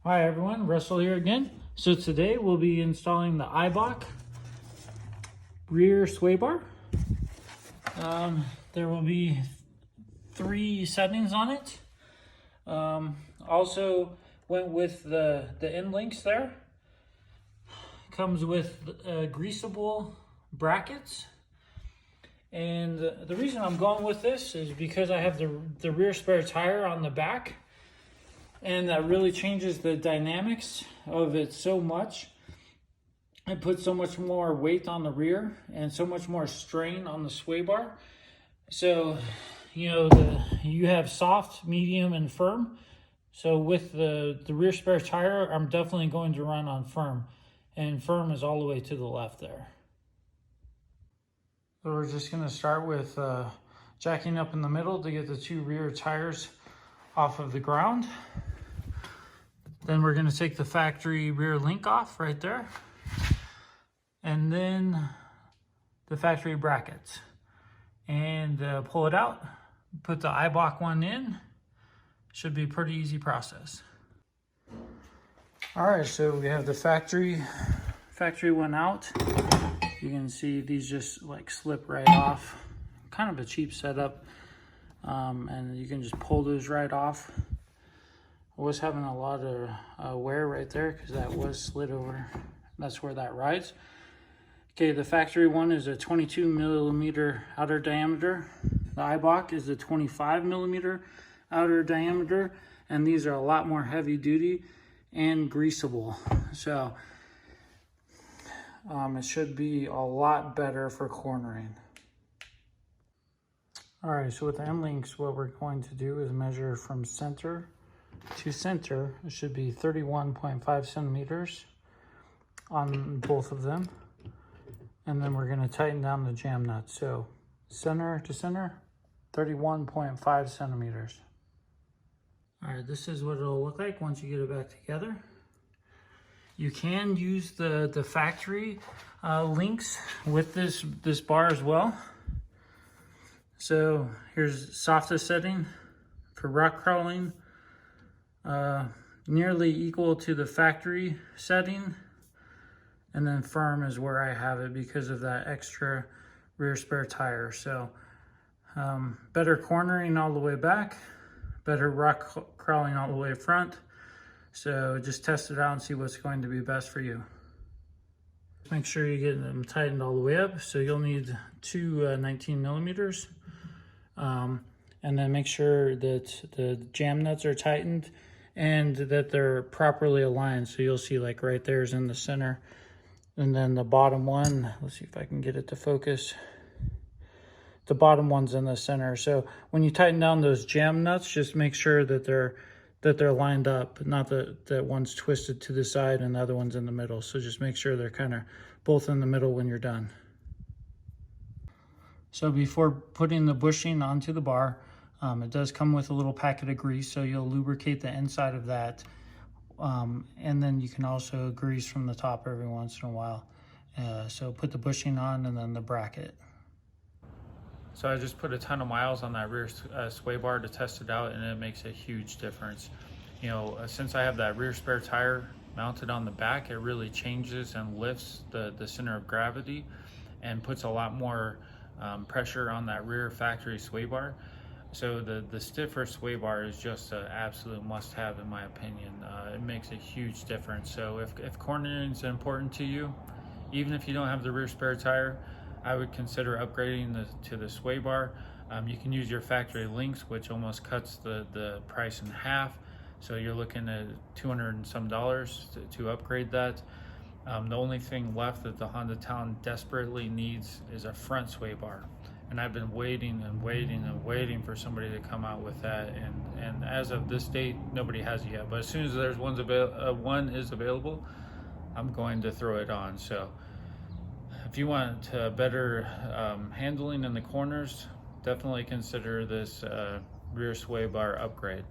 Hi everyone, Russell here again. So today we'll be installing the EIBACH rear sway bar. There will be 3 settings on it. Also went with the Endlinks there. Comes with greasable brackets. And the reason I'm going with this is because I have the rear spare tire on the back. And that really changes the dynamics of it so much. It puts so much more weight on the rear and so much more strain on the sway bar. So, you know, you have soft, medium, and firm. So with the rear spare tire, I'm definitely going to run on firm. And firm is all the way to the left there. So we're just going to start with jacking up in the middle to get the 2 rear tires off of the ground. Then we're going to take the factory rear link off right there. And then the factory brackets. And pull it out. Put the EIBACH one in. Should be a pretty easy process. Alright, so we have the factory one out. You can see these just like slip right off. Kind of a cheap setup. And you can just pull those right off. I was having a lot of wear right there because that was slid over. That's where that rides. Okay, the factory one is a 22 millimeter outer diameter. The EIBACH is a 25 millimeter outer diameter, and these are a lot more heavy duty and greasable. So it should be a lot better for cornering. All right, so with the Endlinks, what we're going to do is measure from center to center. It should be 31.5 centimeters on both of them. And then we're going to tighten down the jam nut. So center to center, 31.5 centimeters. All right, this is what it'll look like once you get it back together. You can use the factory links with this bar as well. So here's softest setting for rock crawling. Nearly equal to the factory setting, and then firm is where I have it because of that extra rear spare tire. So better cornering all the way back, better rock crawling all the way front. So just test it out and see what's going to be best for you. Make sure you get them tightened all the way up. So you'll need 2 19 millimeters. And then make sure that the jam nuts are tightened and that they're properly aligned. So you'll see like right there's in the center. And then the bottom one, let's see if I can get it to focus. The bottom one's in the center. So when you tighten down those jam nuts, just make sure that they're lined up, not that one's twisted to the side and the other one's in the middle. So just make sure they're kind of both in the middle when you're done. So before putting the bushing onto the bar, it does come with a little packet of grease, so you'll lubricate the inside of that. And then you can also grease from the top every once in a while. So put the bushing on and then the bracket. So I just put a ton of miles on that rear sway bar to test it out, and it makes a huge difference. You know, since I have that rear spare tire mounted on the back, it really changes and lifts the center of gravity and puts a lot more pressure on that rear factory sway bar. So the stiffer sway bar is just an absolute must-have in my opinion. It makes a huge difference. So if cornering is important to you, even if you don't have the rear spare tire, I would consider upgrading to the sway bar. You can use your factory links, which almost cuts the price in half. So you're looking at $200 and some to upgrade that. The only thing left that the Honda Talon desperately needs is a front sway bar. And I've been waiting and waiting and waiting for somebody to come out with that. And as of this date, nobody has it yet. But as soon as there's one is available, I'm going to throw it on. So if you want better handling in the corners, definitely consider this rear sway bar upgrade.